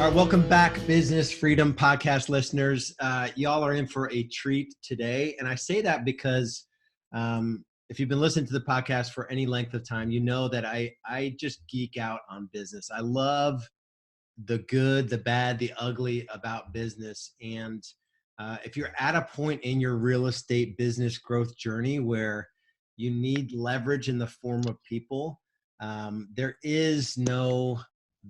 All right, welcome back, Business Freedom Podcast listeners. Y'all are in for a treat today. And I say that because if you've been listening to the podcast for any length of time, you know that I just geek out on business. I love the good, the bad, the ugly about business. And if you're at a point in your real estate business growth journey where you need leverage in the form of people, there is no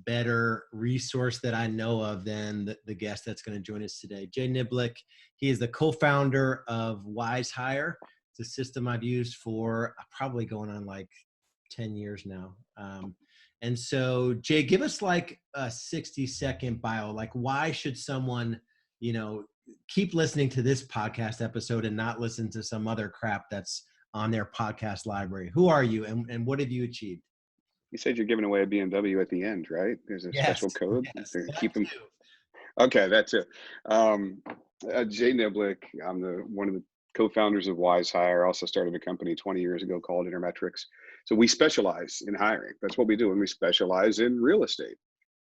better resource that I know of than the guest that's going to join us today. Jay Niblick, he is the co-founder of Wise Hire. It's a system I've used for probably going on like 10 years now. And so Jay, give us like a 60-second bio. Like, why should someone, keep listening to this podcast episode and not listen to some other crap that's on their podcast library? Who are you and what have you achieved? You said you're giving away a BMW at the end, right? There's a special code. Yes, keep them. Okay, that's it. Jay Niblick. I'm one of the co-founders of Wise Hire. Also started a company 20 years ago called Intermetrics. So we specialize in hiring. That's what we do, and we specialize in real estate.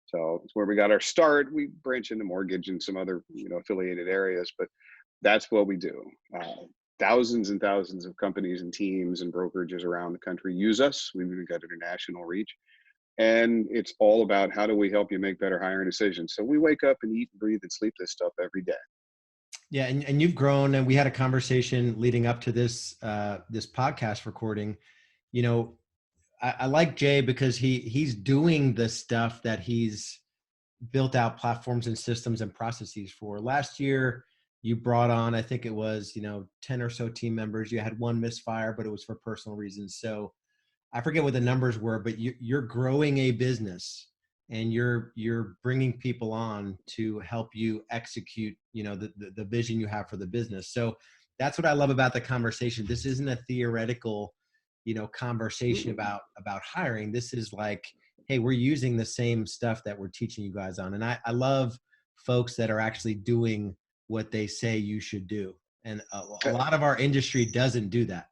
So it's where we got our start. We branch into mortgage and some other affiliated areas, but that's what we do. Thousands and thousands of companies and teams and brokerages around the country use us. We've even got international reach. And it's all about how do we help you make better hiring decisions. So we wake up and eat and breathe and sleep this stuff every day. Yeah, and you've grown, and we had a conversation leading up to this this podcast recording. I like Jay because he's doing the stuff that he's built out platforms and systems and processes for. Last year, you brought on, I think it was, 10 or so team members. You had one misfire, but it was for personal reasons. So I forget what the numbers were, but you're growing a business and you're bringing people on to help you execute, the vision you have for the business. So that's what I love about the conversation. This isn't a theoretical, conversation about hiring. This is like, hey, we're using the same stuff that we're teaching you guys on. And I love folks that are actually doing what they say you should do. And a lot of our industry doesn't do that.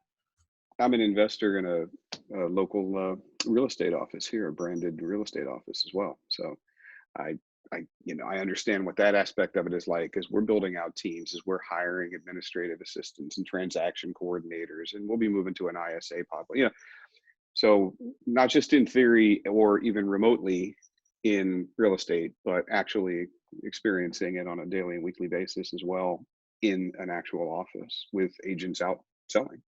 I'm an investor in a local real estate office here, a branded real estate office as well. So I understand what that aspect of it is like, as we're building out teams, as we're hiring administrative assistants and transaction coordinators, and we'll be moving to an ISA population. So not just in theory or even remotely in real estate, but actually experiencing it on a daily and weekly basis as well in an actual office with agents out selling.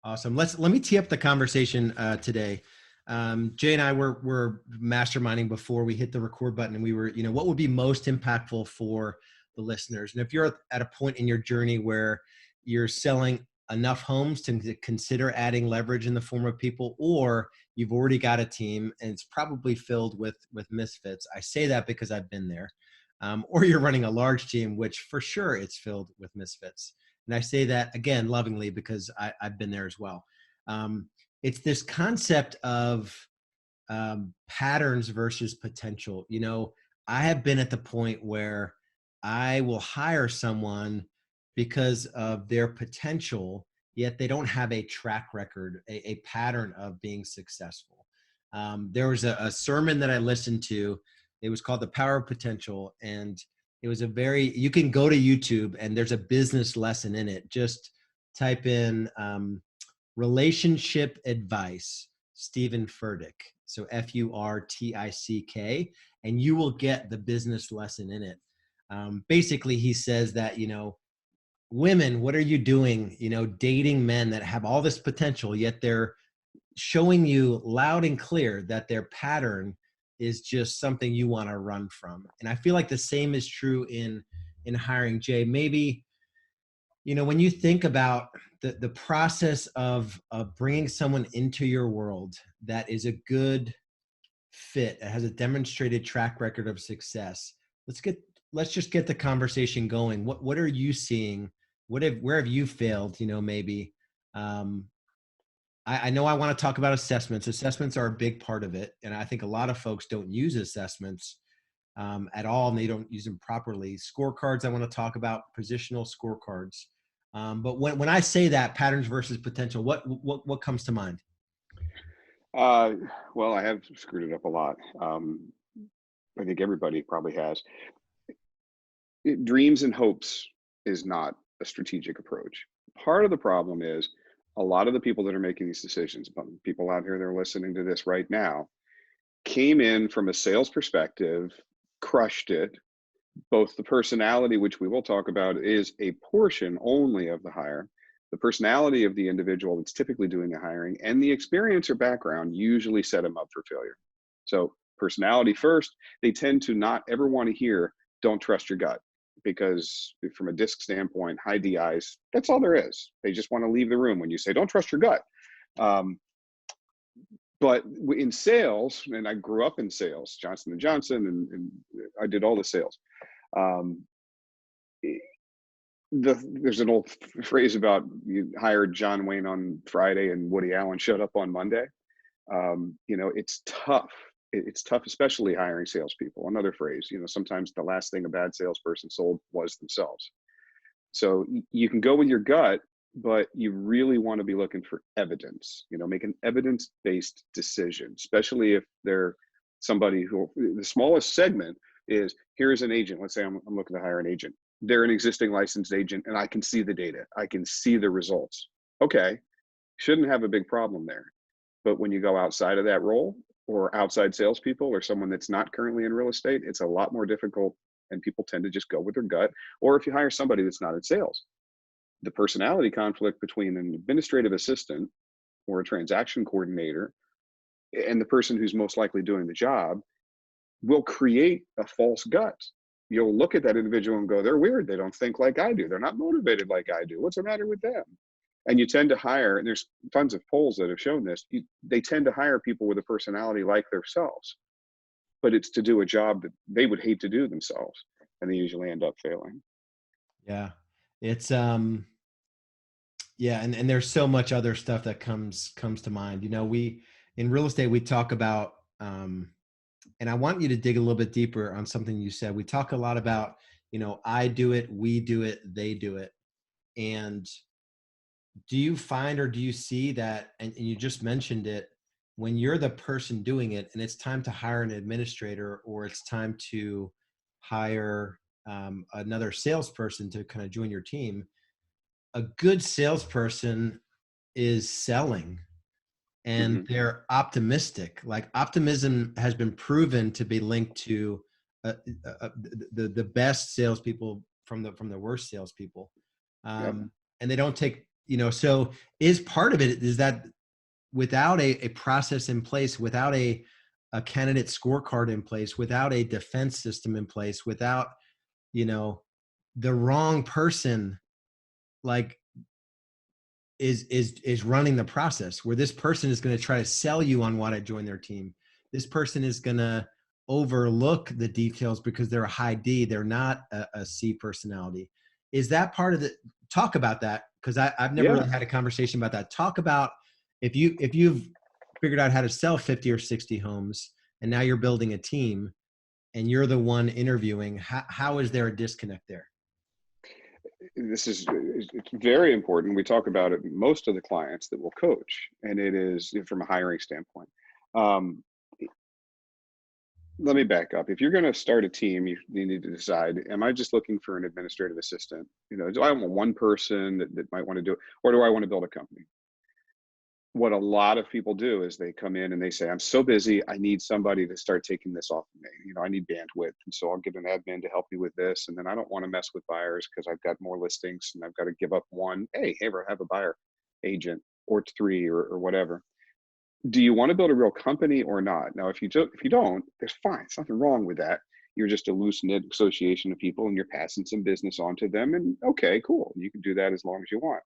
Awesome. Let me tee up the conversation today. Jay and I were masterminding before we hit the record button, and we were, what would be most impactful for the listeners? And if you're at a point in your journey where you're selling enough homes to consider adding leverage in the form of people, or you've already got a team and it's probably filled with misfits. I say that because I've been there. Or you're running a large team, which for sure it's filled with misfits. And I say that again, lovingly, because I've been there as well. It's this concept of patterns versus potential. I have been at the point where I will hire someone because of their potential, yet they don't have a track record, a pattern of being successful. There was a sermon that I listened to. It was called The Power of Potential. And it was you can go to YouTube and there's a business lesson in it. Just type in relationship advice, Stephen Furtick. So Furtick, and you will get the business lesson in it. Basically, he says that, women, what are you doing, dating men that have all this potential, yet they're showing you loud and clear that their pattern is just something you want to run from. And I feel like the same is true in hiring. Jay, maybe, when you think about the process of bringing someone into your world that is a good fit, that has a demonstrated track record of success, let's just get the conversation going. What are you seeing? Where have you failed? Maybe. I know I want to talk about assessments. Assessments are a big part of it. And I think a lot of folks don't use assessments at all, and they don't use them properly. Scorecards, I want to talk about positional scorecards. But when I say that, patterns versus potential, what comes to mind? Well, I have screwed it up a lot. I think everybody probably has. Dreams and hopes is not a strategic approach. Part of the problem is a lot of the people that are making these decisions, people out here that are listening to this right now, came in from a sales perspective, crushed it. Both the personality, which we will talk about, is a portion only of the hire. The personality of the individual that's typically doing the hiring and the experience or background usually set them up for failure. So personality first, they tend to not ever want to hear, don't trust your gut, because from a DISC standpoint, high DIs, that's all there is. They just want to leave the room when you say, don't trust your gut. But in sales, and I grew up in sales, Johnson & Johnson, and I did all the sales. There's an old phrase about you hired John Wayne on Friday and Woody Allen showed up on Monday. It's tough. It's tough, especially hiring salespeople. Another phrase, sometimes the last thing a bad salesperson sold was themselves. So you can go with your gut, but you really want to be looking for evidence, make an evidence-based decision, especially if they're somebody who, the smallest segment is, here's an agent. Let's say I'm looking to hire an agent. They're an existing licensed agent and I can see the data. I can see the results. Okay, shouldn't have a big problem there. But when you go outside of that role or outside salespeople or someone that's not currently in real estate, it's a lot more difficult and people tend to just go with their gut. Or if you hire somebody that's not in sales, the personality conflict between an administrative assistant or a transaction coordinator and the person who's most likely doing the job will create a false gut. You'll look at that individual and go, they're weird. They don't think like I do. They're not motivated like I do. What's the matter with them? And you tend to hire, and there's tons of polls that have shown this, they tend to hire people with a personality like themselves, but it's to do a job that they would hate to do themselves. And they usually end up failing. Yeah. It's, and there's so much other stuff that comes to mind. We, in real estate, we talk about, and I want you to dig a little bit deeper on something you said. We talk a lot about, I do it, we do it, they do it. And do you find, or do you see that, and you just mentioned it, when you're the person doing it and it's time to hire an administrator or it's time to hire another salesperson to kind of join your team, a good salesperson is selling and they're optimistic. Like optimism has been proven to be linked to the best salespeople from the worst salespeople. And they don't take, so is part of it is that without a process in place, without a candidate scorecard in place, without a defense system in place, without, the wrong person, like, is running the process, where this person is going to try to sell you on why to join their team. This person is going to overlook the details because they're a high D. They're not a C personality. Is that part of the, talk about that? Cause I've never really had a conversation about that. Talk about if you've figured out how to sell 50 or 60 homes and now you're building a team and you're the one interviewing, how is there a disconnect there? It's very important. We talk about it, most of the clients that will coach, and it is from a hiring standpoint. Let me back up. If you're going to start a team, you need to decide, am I just looking for an administrative assistant? Do I want one person that might want to do it, or do I want to build a company? What a lot of people do is they come in and they say, I'm so busy, I need somebody to start taking this off of me. I need bandwidth. And so I'll get an admin to help me with this. And then I don't want to mess with buyers because I've got more listings and I've got to give up one. Hey, ever have a buyer agent or three or whatever. Do you want to build a real company or not? Now, if you don't, there's fine. There's nothing wrong with that. You're just a loose knit association of people and you're passing some business on to them. And okay, cool. You can do that as long as you want.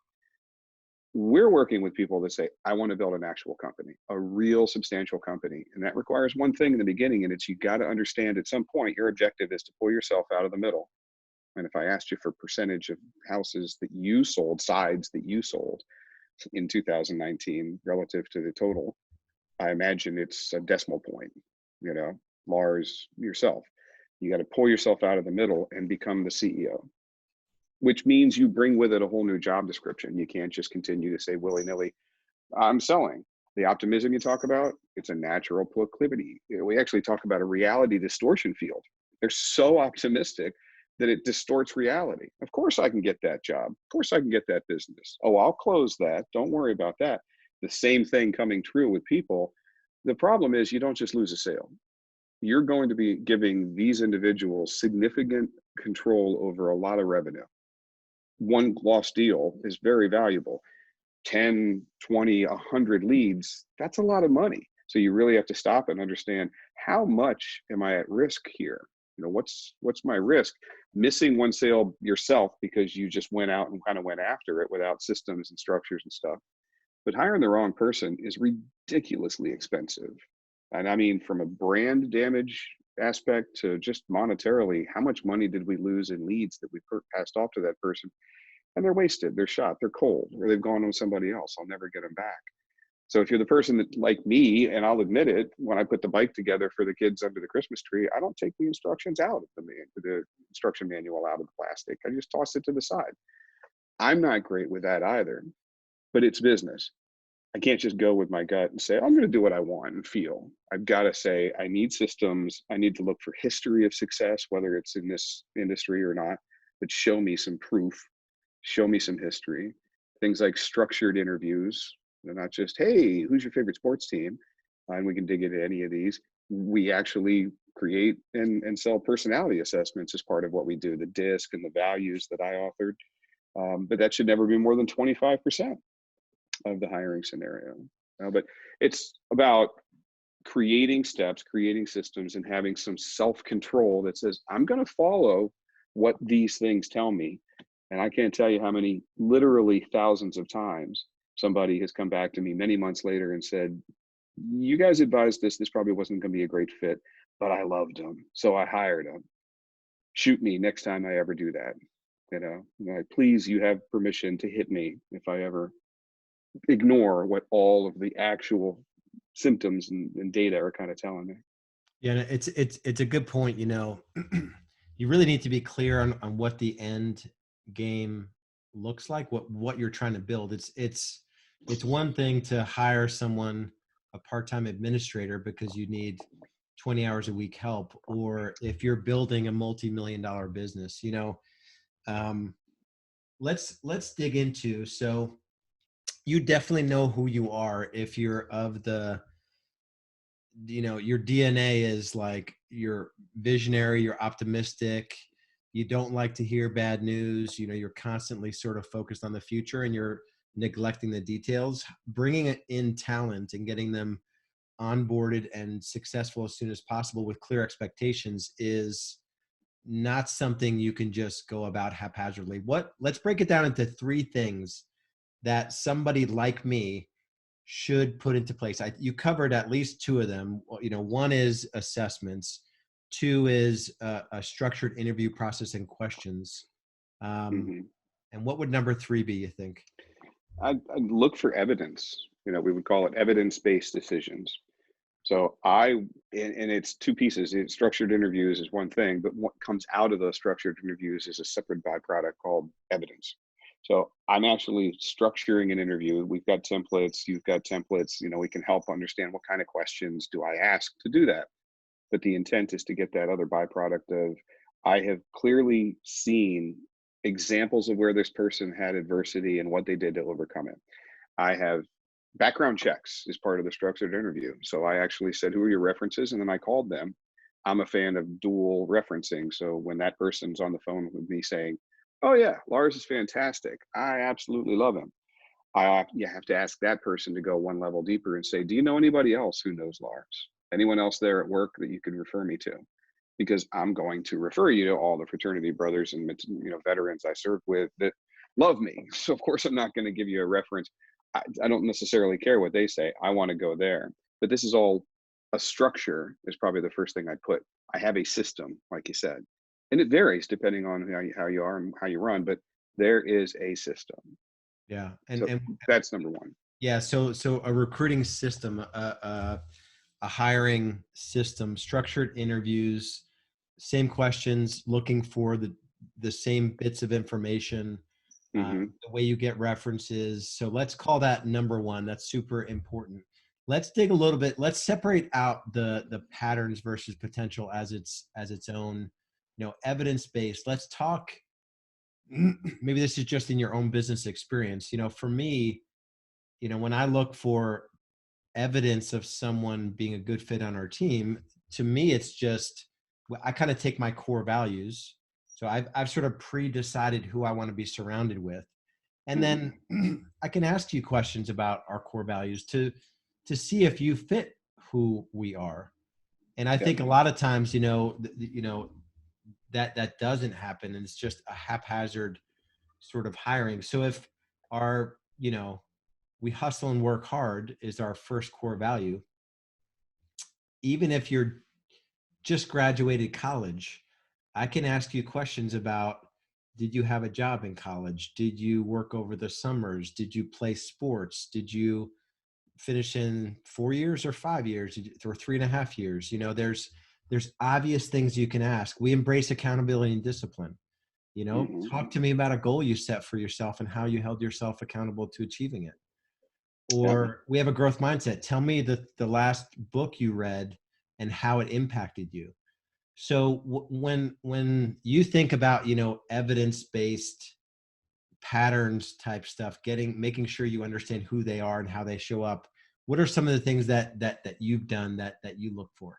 We're working with people that say, I want to build an actual company, a real substantial company. And that requires one thing in the beginning, and it's you got to understand at some point your objective is to pull yourself out of the middle. And if I asked you for percentage of houses that you sold, sides that you sold in 2019 relative to the total, I imagine it's a decimal point. Lars, yourself, you got to pull yourself out of the middle and become the CEO. Which means you bring with it a whole new job description. You can't just continue to say willy-nilly, I'm selling. The optimism you talk about, it's a natural proclivity. We actually talk about a reality distortion field. They're so optimistic that it distorts reality. Of course I can get that job. Of course I can get that business. Oh, I'll close that. Don't worry about that. The same thing coming true with people. The problem is you don't just lose a sale. You're going to be giving these individuals significant control over a lot of revenue. One lost deal is very valuable. 10, 20, 100 leads, that's a lot of money. So you really have to stop and understand, how much am I at risk here? You know, what's my risk? Missing one sale yourself because you just went out and kind of went after it without systems and structures and stuff. But hiring the wrong person is ridiculously expensive. And I mean, from a brand damage aspect to just monetarily, how much money did we lose in leads that we passed off to that person? And they're wasted, they're shot, they're cold, or they've gone on somebody else. I'll never get them back. So if you're the person that, like me, and I'll admit it, when I put the bike together for the kids under the Christmas tree, I don't take the instructions out of the instruction manual out of the plastic. I just toss it to the side. I'm not great with that either, but it's business. I can't just go with my gut and say, I'm going to do what I want and feel. I've got to say, I need systems. I need to look for history of success, whether it's in this industry or not, but show me some proof, show me some history. Things like structured interviews. They're not just, hey, who's your favorite sports team? And we can dig into any of these. We actually create and sell personality assessments as part of what we do, the DISC and the values that I authored. But that should never be more than 25% of the hiring scenario. But it's about creating steps, creating systems, and having some self-control that says, I'm going to follow what these things tell me. And I can't tell you how many, literally thousands of times, somebody has come back to me many months later and said, you guys advised this probably wasn't going to be a great fit, but I loved them, so I hired them. Shoot me next time I ever do that. Like, please, you have permission to hit me if I ever ignore what all of the actual symptoms and data are kind of telling me. Yeah, it's a good point. You really need to be clear on what the end game looks like, what you're trying to build. It's one thing to hire someone, a part-time administrator, because you need 20 hours a week help, or if you're building a multi-million-dollar business. Let's dig into, so you definitely know who you are if you're of the, your DNA is like, you're visionary, you're optimistic, you don't like to hear bad news, you're constantly sort of focused on the future and you're neglecting the details. Bringing in talent and getting them onboarded and successful as soon as possible with clear expectations is not something you can just go about haphazardly. Let's break it down into 3 things that somebody like me should put into place. You covered at least 2 of them. One is assessments. 2 is a structured interview process and questions. And what would number 3 be, you think? I'd look for evidence. We would call it evidence-based decisions. So and it's 2 pieces. Structured interviews is one thing, but what comes out of those structured interviews is a separate byproduct called evidence. So I'm actually structuring an interview. We've got templates, you've got templates, we can help understand what kind of questions do I ask to do that. But the intent is to get that other byproduct of, I have clearly seen examples of where this person had adversity and what they did to overcome it. I have background checks as part of the structured interview. So I actually said, who are your references? And then I called them. I'm a fan of dual referencing. So when that person's on the phone with me saying, oh yeah, Lars is fantastic, I absolutely love him, you have to ask that person to go one level deeper and say, do you know anybody else who knows Lars? Anyone else there at work that you can refer me to? Because I'm going to refer you to all the fraternity brothers and veterans I served with that love me. So of course I'm not going to give you a reference. I don't necessarily care what they say. I want to go there. But this is all a structure, is probably the first thing I'd put. I have a system, like you said. And it varies depending on how you are and how you run, but there is a system. Yeah. And that's number 1. Yeah. So a recruiting system, a hiring system, structured interviews, same questions, looking for the same bits of information, the way you get references. So let's call that number 1. That's super important. let's dig a little bit. Let's separate out the patterns versus potential as its own, evidence-based. Let's talk. Maybe this is just in your own business experience. For me, when I look for evidence of someone being a good fit on our team, to me, it's just, I kind of take my core values. So I've sort of pre-decided who I want to be surrounded with. And then I can ask you questions about our core values to see if you fit who we are. And I think a lot of times, that doesn't happen, and it's just a haphazard sort of hiring. So if our, we hustle and work hard is our first core value, even if you're just graduated college, I can ask you questions about, did you have a job in college? Did you work over the summers? Did you play sports? Did you finish in 4 years or 5 years or 3.5 years? There's obvious things you can ask. We embrace accountability and discipline. Talk to me about a goal you set for yourself and how you held yourself accountable to achieving it. Or we have a growth mindset. Tell me the last book you read and how it impacted you. So when you think about, evidence-based patterns type stuff, making sure you understand who they are and how they show up, what are some of the things that you've done that you look for?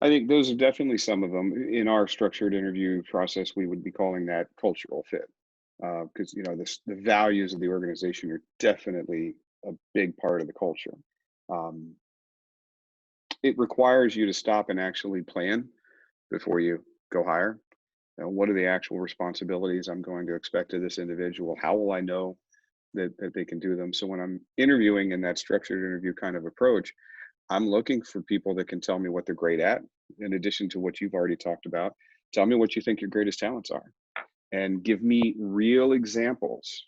I think those are definitely some of them. In our structured interview process, we would be calling that cultural fit, because the values of the organization are definitely a big part of the culture. It requires you to stop and actually plan before you go hire. What are the actual responsibilities I'm going to expect of this individual? How will I know that they can do them? So when I'm interviewing in that structured interview kind of approach, I'm looking for people that can tell me what they're great at, in addition to what you've already talked about. Tell me what you think your greatest talents are, and give me real examples.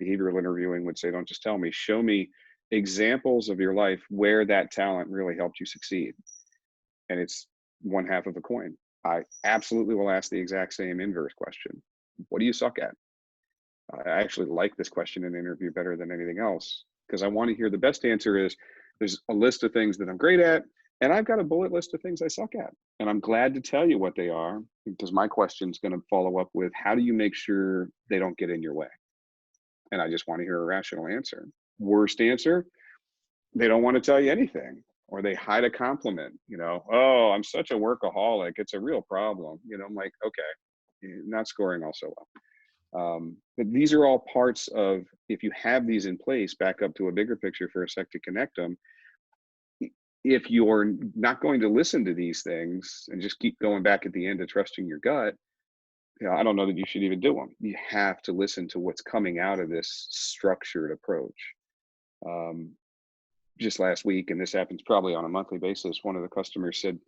Behavioral interviewing would say, don't just tell me, show me examples of your life where that talent really helped you succeed. And it's one half of a coin. I absolutely will ask the exact same inverse question. What do you suck at? I actually like this question in an interview better than anything else, because I want to hear the best answer is, there's a list of things that I'm great at, and I've got a bullet list of things I suck at. And I'm glad to tell you what they are, because my question is going to follow up with, how do you make sure they don't get in your way? And I just want to hear a rational answer. Worst answer, they don't want to tell you anything, or they hide a compliment. Oh, I'm such a workaholic, it's a real problem. I'm like, okay, not scoring also well. But these are all parts of, if you have these in place, back up to a bigger picture for a sec to connect them. If you're not going to listen to these things and just keep going back at the end to trusting your gut, I don't know that you should even do them. You have to listen to what's coming out of this structured approach. Just last week, and this happens probably on a monthly basis, one of the customers said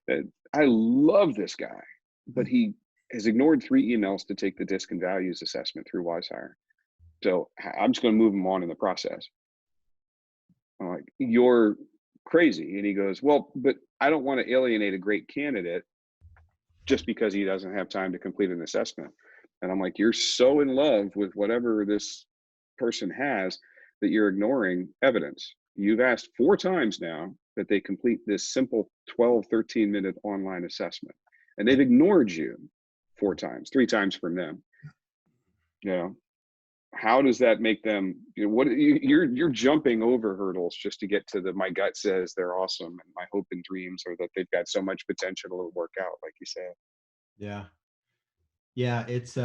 that, I love this guy, but he has ignored 3 emails to take the disc and values assessment through WiseHire. So I'm just going to move him on in the process. I'm like, you're crazy. And he goes, well, but I don't want to alienate a great candidate just because he doesn't have time to complete an assessment. And I'm like, you're so in love with whatever this person has that you're ignoring evidence. You've asked 4 times now that they complete this simple 12, 13-minute online assessment, and they've ignored you 4 times, 3 times from them. How does that make them, you're jumping over hurdles just to get to my gut says they're awesome, and my hope and dreams are that they've got so much potential to work out, like you said. Yeah, it's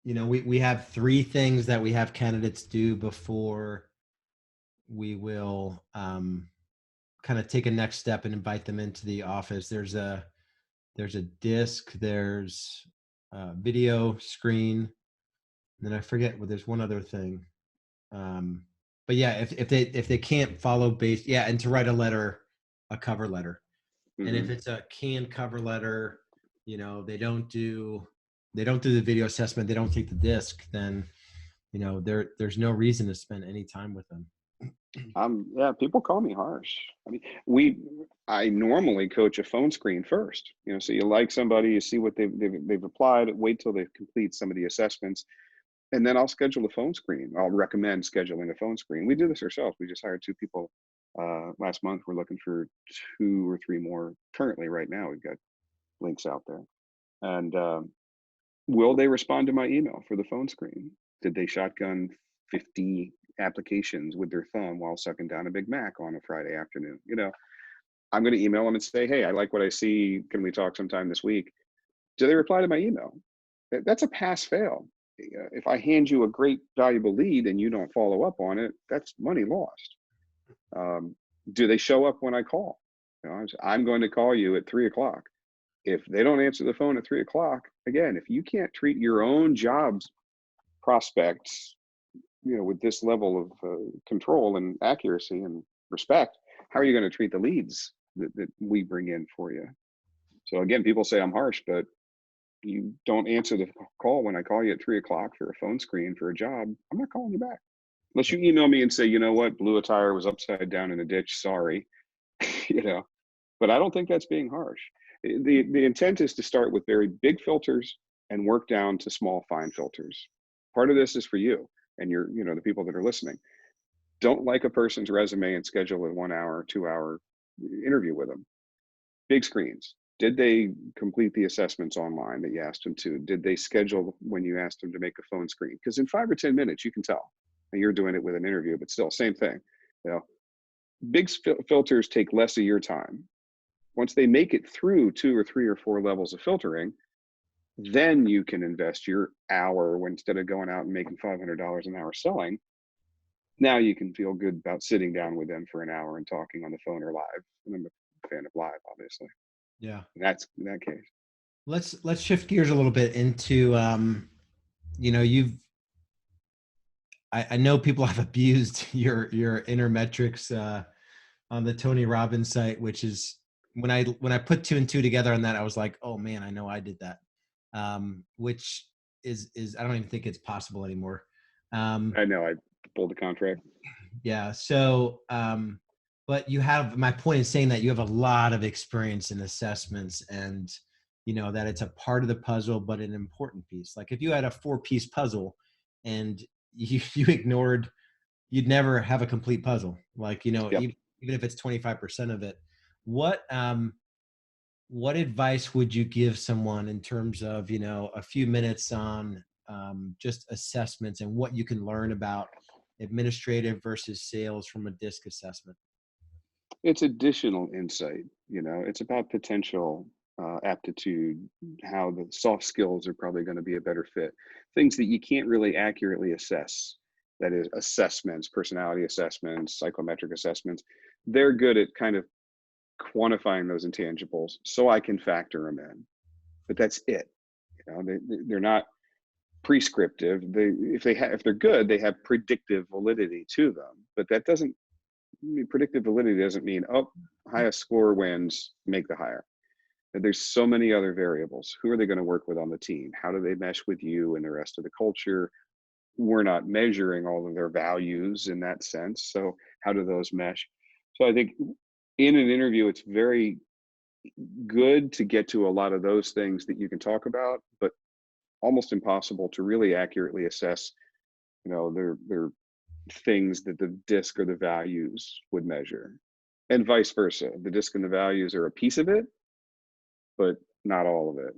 we have 3 things that we have candidates do before we will kind of take a next step and invite them into the office. There's a disc, there's a video screen, and then I forget, well, there's one other thing. But yeah, if they can't follow and to write a cover letter. Mm-hmm. And if it's a canned cover letter, they don't do the video assessment, they don't take the disc, then there's no reason to spend any time with them. People call me harsh. I mean, I normally coach a phone screen first. So you like somebody, you see what they've applied, wait till they complete some of the assessments. And then I'll schedule a phone screen. I'll recommend scheduling a phone screen. We do this ourselves. We just hired 2 people last month. We're looking for 2 or 3 more currently right now. We've got links out there. And will they respond to my email for the phone screen? Did they shotgun 50 applications with their thumb while sucking down a Big Mac on a Friday afternoon? You know, I'm going to email them and say, hey, I like what I see. Can we talk sometime this week? Do they reply to my email? That's a pass fail. If I hand you a great valuable lead and you don't follow up on it, that's money lost. Do they show up when I call? You know, I'm going to call you at 3 o'clock. If they don't answer the phone at 3 o'clock, again, if you can't treat your own jobs prospects, you know, with this level of control and accuracy and respect, how are you going to treat the leads that we bring in for you? So again, people say I'm harsh, but you don't answer the call when I call you at 3 o'clock for a phone screen for a job, I'm not calling you back. Unless you email me and say, you know what, blew a tire, was upside down in a ditch, sorry. You know, but I don't think that's being harsh. The intent is to start with very big filters and work down to small, fine filters. Part of this is for you and you know, the people that are listening. Don't like a person's resume and schedule a 1 hour, 2 hour interview with them. Big screens. Did they complete the assessments online that you asked them to? Did they schedule when you asked them to make a phone screen? Because in 5 or 10 minutes, you can tell. And you're doing it with an interview, but still, same thing. You know, big filters take less of your time. Once they make it through 2 or 3 or 4 levels of filtering, then you can invest your hour when instead of going out and making $500 an hour selling. Now you can feel good about sitting down with them for an hour and talking on the phone or live. And I'm a fan of live, obviously. Yeah. That's in that case. Let's shift gears a little bit into you know, I know people have abused your inner metrics on the Tony Robbins site, which is when I put 2 and 2 together on that, I was like, oh man, I know I did that. Which is I don't even think it's possible anymore. I know I pulled the contract. Yeah. So, but you have, my point is saying that you have a lot of experience in assessments and, you know, that it's a part of the puzzle, but an important piece. Like if you had a 4-piece puzzle and you ignored, you'd never have a complete puzzle. Like, you know, Yep. even if it's 25% of it, what advice would you give someone in terms of, you know, a few minutes on just assessments and what you can learn about administrative versus sales from a DISC assessment? It's additional insight. You know, it's about potential aptitude, how the soft skills are probably going to be a better fit, things that you can't really accurately assess. That is assessments, personality assessments, psychometric assessments. They're good at kind of quantifying those intangibles so I can factor them in, but that's it. You know, they're not prescriptive. If they're good, they have predictive validity to them, but that doesn't mean, predictive validity doesn't mean, oh, highest score wins, make the hire. And there's so many other variables. Who are they going to work with on the team? How do they mesh with you and the rest of the culture? We're not measuring all of their values in that sense. So how do those mesh? So I think in an interview, it's very good to get to a lot of those things that you can talk about, but almost impossible to really accurately assess, you know, their things that the disc or the values would measure, and vice versa. The disc and the values are a piece of it, but not all of it.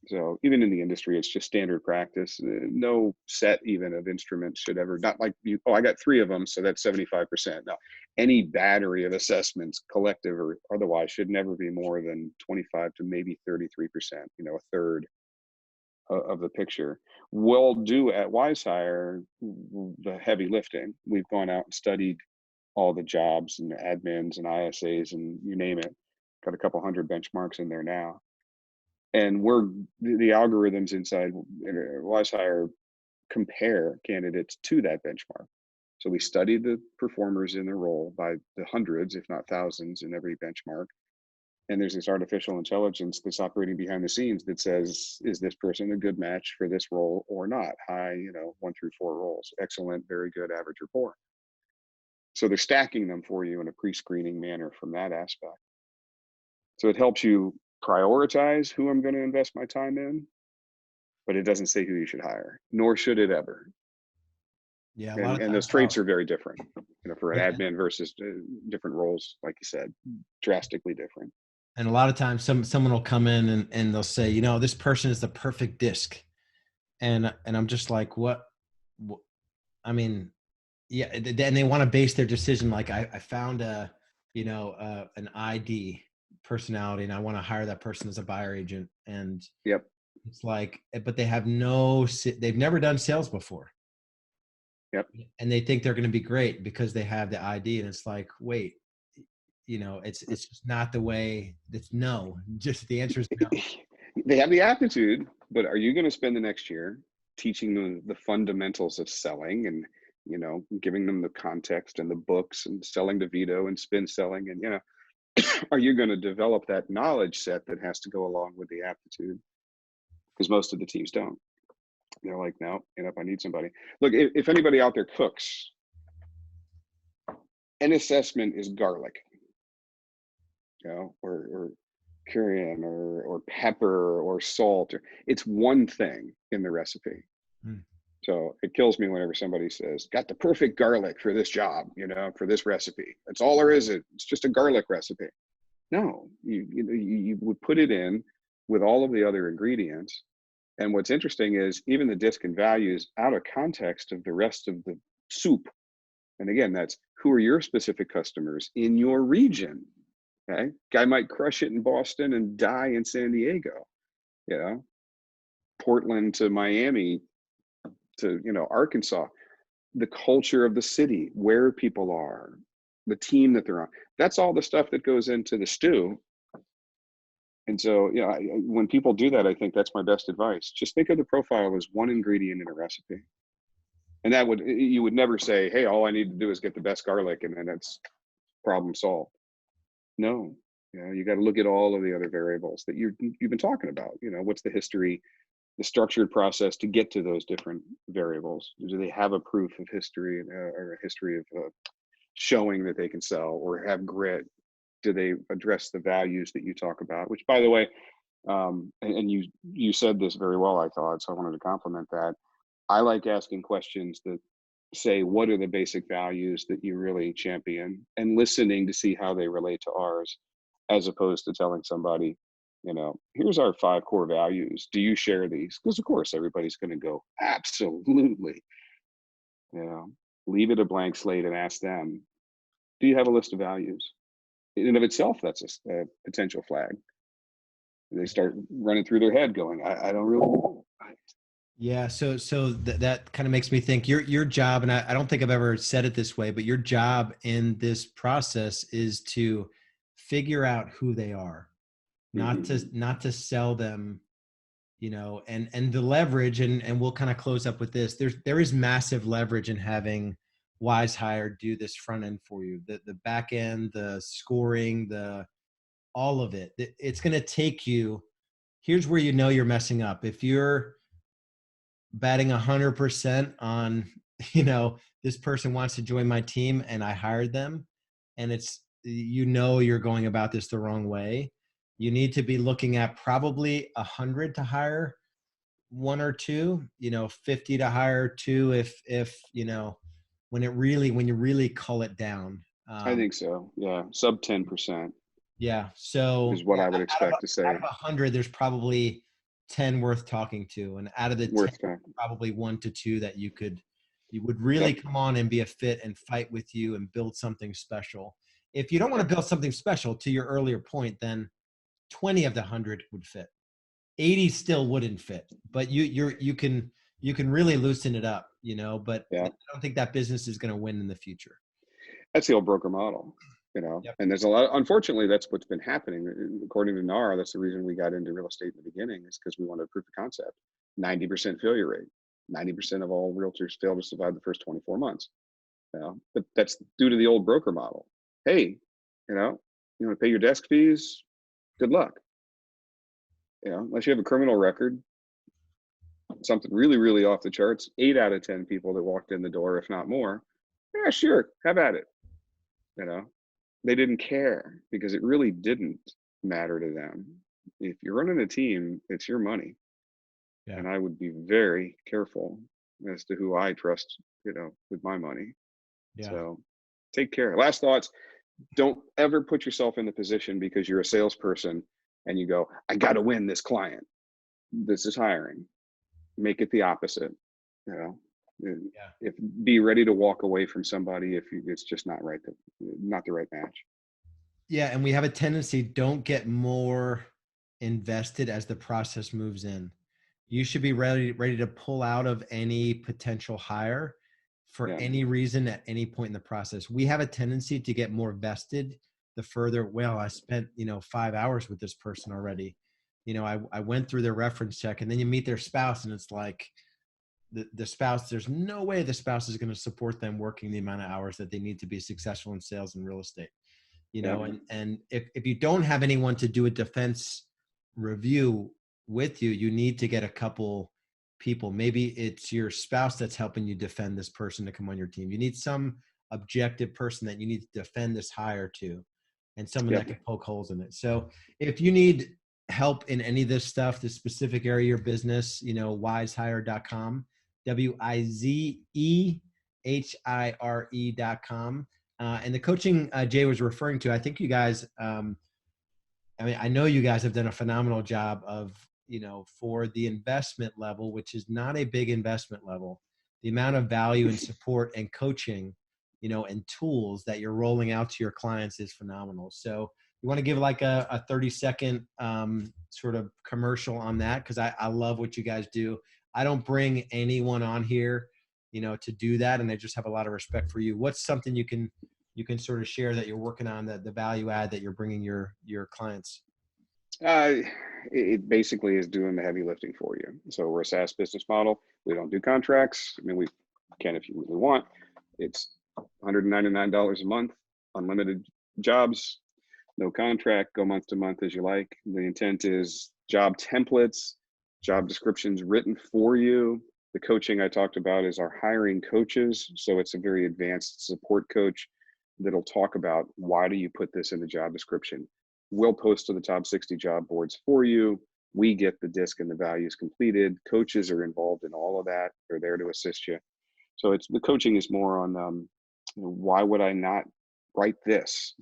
So even in the industry, it's just standard practice. No set even of instruments should ever, not like you, oh, I got 3 of them, so that's 75%. Now, any battery of assessments, collective or otherwise, should never be more than 25 to maybe 33%, you know, a third of the picture. We'll do at WiseHire the heavy lifting. We've gone out and studied all the jobs and the admins and ISAs and you name it. Got a couple hundred benchmarks in there now. And the algorithms inside WiseHire compare candidates to that benchmark. So we study the performers in their role by the hundreds, if not thousands, in every benchmark. And there's this artificial intelligence that's operating behind the scenes that says, is this person a good match for this role or not? High, you know, 1 through 4 roles, excellent, very good, average, or poor. So they're stacking them for you in a pre-screening manner from that aspect. So it helps you prioritize who I'm going to invest my time in, but it doesn't say who you should hire, nor should it ever. Yeah, a lot of And those times. traits are very different, for an Yeah, admin versus different roles, like you said, drastically different. and a lot of times someone will come in and they'll say, this person is the perfect disc, and I'm just like, what? I mean, yeah, and they want to base their decision like I found an ID personality, and I want to hire that person as a buyer agent, and Yep. it's like, but they've never done sales before. Yep. And they think they're going to be great because they have the ID, and it's like, wait, it's just not the way. It's no. Just the answer is no. They have the aptitude, but are you going to spend the next year teaching them the fundamentals of selling and giving them the context and the books and selling to veto and spin selling, and are you going to develop that knowledge set that has to go along with the aptitude? Because most of the teams don't. They're like, no, I need somebody. Look, if anybody out there cooks, an assessment is garlic, or cayenne or pepper or salt. It's one thing in the recipe. So it kills me whenever somebody says, got the perfect garlic for this job, for this recipe. That's all there is. It's just a garlic recipe. No, you would put it in with all of the other ingredients. And what's interesting is even the disc and values out of context of the rest of the soup. And again, that's who are your specific customers in your region. Okay, guy might crush it in Boston and die in San Diego. Portland to Miami to Arkansas. The culture of the city, where people are, the team that they're on. That's all the stuff that goes into the stew. And so, when people do that, I think that's my best advice. Just think of the profile as one ingredient in a recipe. And you would never say, hey, all I need to do is get the best garlic and then it's problem solved. No, you got to look at all of the other variables that you've been talking about. What's the history, the structured process to get to those different variables? Do they have a proof of history or a history of showing that they can sell or have grit? Do they address the values that you talk about? Which, by the way, and you said this very well, I thought, so I wanted to compliment that. I like asking questions that say, what are the basic values that you really champion, and listening to see how they relate to ours, as opposed to telling somebody, here's our 5 core values. Do you share these? Because of course, everybody's going to go, absolutely. Leave it a blank slate and ask them, do you have a list of values? In and of itself, that's a potential flag. They start running through their head going, I don't really know. Yeah. So that kind of makes me think your job, and I don't think I've ever said it this way, but your job in this process is to figure out who they are, not to sell them, and the leverage, and we'll kind of close up with this. There is massive leverage in having WiseHire do this front end for you, the back end, the scoring, all of it. It's going to take you. Here's where you're messing up. If you're batting 100% on, this person wants to join my team and I hired them, and it's, you're going about this the wrong way. You need to be looking at probably 100 to hire 1 or 2, 50 to hire 2 if when you really cull it down. I think so. Yeah. Sub 10%. Yeah. So is what I would expect to say. Out of 100, there's probably 10 worth talking to. And out of the 10, probably 1 to 2 that you would really come on and be a fit and fight with you and build something special. If you don't want to build something special, to your earlier point, then 20 of the 100 would fit. 80 still wouldn't fit, but you can really loosen it up, but I don't think that business is going to win in the future. That's the old broker model, and there's a lot, unfortunately, that's what's been happening. According to NAR, that's the reason we got into real estate in the beginning, is because we wanted proof of concept. 90% failure rate. 90% of all realtors fail to survive the first 24 months. But that's due to the old broker model. Hey, you want to pay your desk fees? Good luck. Unless you have a criminal record, something really, really off the charts, 8 out of 10 people that walked in the door, if not more, yeah, sure, have at it. They didn't care, because it really didn't matter to them. If you're running a team, it's your money. And I would be very careful as to who I trust, with my money. Yeah. So take care. Last thoughts. Don't ever put yourself in the position because you're a salesperson and you go, I got to win this client. This is hiring. Make it the opposite. You know, if be ready to walk away from somebody if it's just not right, not the right match. Yeah, and we have a tendency, don't get more invested as the process moves in. You should be ready to pull out of any potential hire for Yeah. any reason at any point in the process. We have a tendency to get more vested the further, well, I spent, 5 hours with this person already. I went through their reference check, and then you meet their spouse and it's like the spouse, there's no way the spouse is going to support them working the amount of hours that they need to be successful in sales and real estate. And if you don't have anyone to do a defense review with you, you need to get a couple people. Maybe it's your spouse that's helping you defend this person to come on your team. You need some objective person that you need to defend this hire to, and someone that can poke holes in it. So if you need help in any of this stuff, this specific area of your business, wisehire.com, WIZEHIRE.com. And the coaching Jay was referring to, I think you guys, I know you guys have done a phenomenal job of, for the investment level, which is not a big investment level, the amount of value and support and coaching, and tools that you're rolling out to your clients is phenomenal. So you want to give like a 30-second sort of commercial on that? Because I love what you guys do. I don't bring anyone on here, to do that. And I just have a lot of respect for you. What's something you can sort of share that you're working on, the value add that you're bringing your clients? It basically is doing the heavy lifting for you. So we're a SaaS business model. We don't do contracts. I mean, we can if you really want. It's $199 a month, unlimited jobs, no contract, go month to month as you like. The intent is job templates, job descriptions written for you. The coaching I talked about is our hiring coaches. So it's a very advanced support coach that'll talk about, why do you put this in the job description? We'll post to the top 60 job boards for you. We get the disc and the values completed. Coaches are involved in all of that. They're there to assist you. So the coaching is more on, why would I not write this?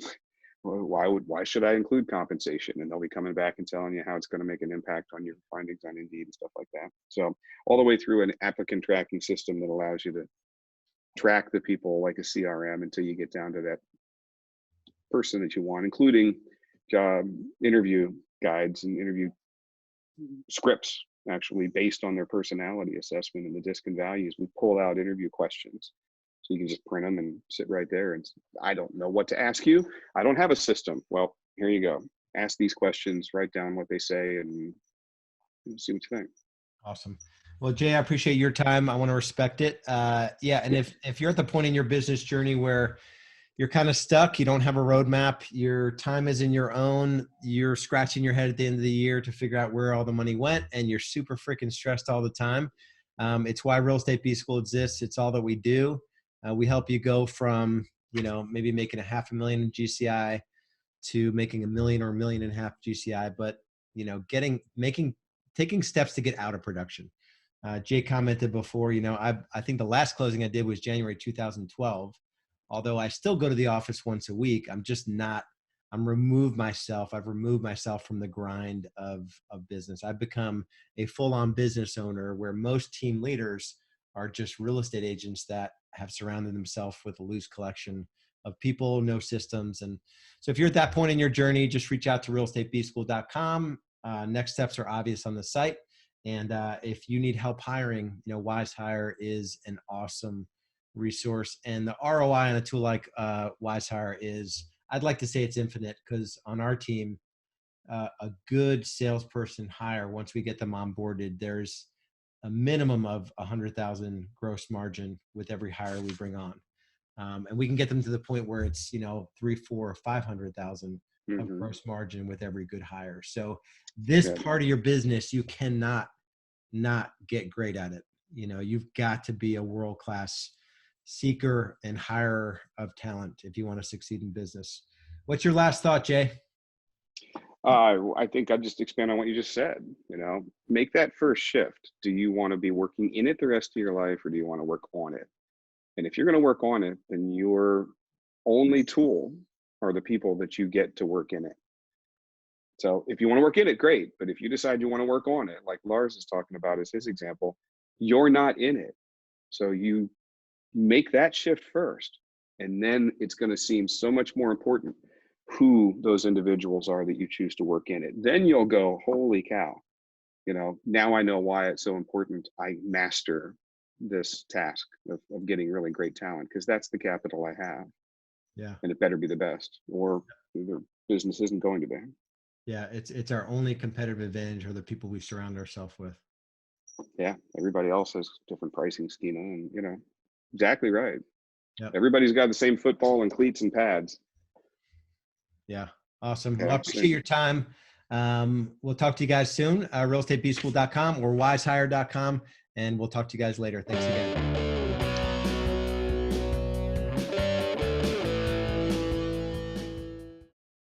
Why should I include compensation? And they'll be coming back and telling you how it's going to make an impact on your findings on Indeed and stuff like that. So all the way through an applicant tracking system that allows you to track the people like a CRM until you get down to that person that you want, including job interview guides and interview scripts, actually based on their personality assessment and the disc and values. We pull out interview questions. So you can just print them and sit right there. And I don't know what to ask you. I don't have a system. Well, here you go. Ask these questions, write down what they say, and see what you think. Awesome. Well, Jay, I appreciate your time. I want to respect it. And if you're at the point in your business journey where you're kind of stuck, you don't have a roadmap, your time is in your own, you're scratching your head at the end of the year to figure out where all the money went, and you're super freaking stressed all the time. It's why Real Estate B School exists. It's all that we do. We help you go from, maybe making $500,000 in GCI to making $1 million or $1.5 million GCI, but, taking steps to get out of production. Jay commented before, I think the last closing I did was January 2012. Although I still go to the office once a week, I've removed myself from the grind of business. I've become a full-on business owner where most team leaders are just real estate agents that have surrounded themselves with a loose collection of people, no systems. And so if you're at that point in your journey, just reach out to realestateBschool.com. Next steps are obvious on the site. And if you need help hiring, Wise Hire is an awesome resource. And the ROI on a tool like Wise Hire is, I'd like to say it's infinite, because on our team, a good salesperson hire, once we get them onboarded, there's a minimum of 100,000 gross margin with every hire we bring on. And we can get them to the point where it's, 3, 4, or 500,000 of gross margin with every good hire. So this part of your business, you cannot not get great at it. You've got to be a world-class seeker and hirer of talent if you want to succeed in business. What's your last thought, Jay? I think I'd just expand on what you just said. Make that first shift. Do you want to be working in it the rest of your life, or do you want to work on it? And if you're going to work on it, then your only tool are the people that you get to work in it. So if you want to work in it, great. But if you decide you want to work on it, like Lars is talking about as his example, you're not in it. So you make that shift first, and then it's going to seem so much more important who those individuals are that you choose to work in it. Then you'll go, holy cow, now I know why it's so important I master this task of getting really great talent, because that's the capital I have. Yeah. And it better be the best, or the business isn't going to be. Yeah. It's our only competitive advantage, are the people we surround ourselves with. Yeah. Everybody else has different pricing schema, and exactly right. Yep. Everybody's got the same football and cleats and pads. Yeah. Awesome. Okay, Well, I appreciate your time. We'll talk to you guys soon. Realestatebschool.com or wisehire.com. And we'll talk to you guys later. Thanks again.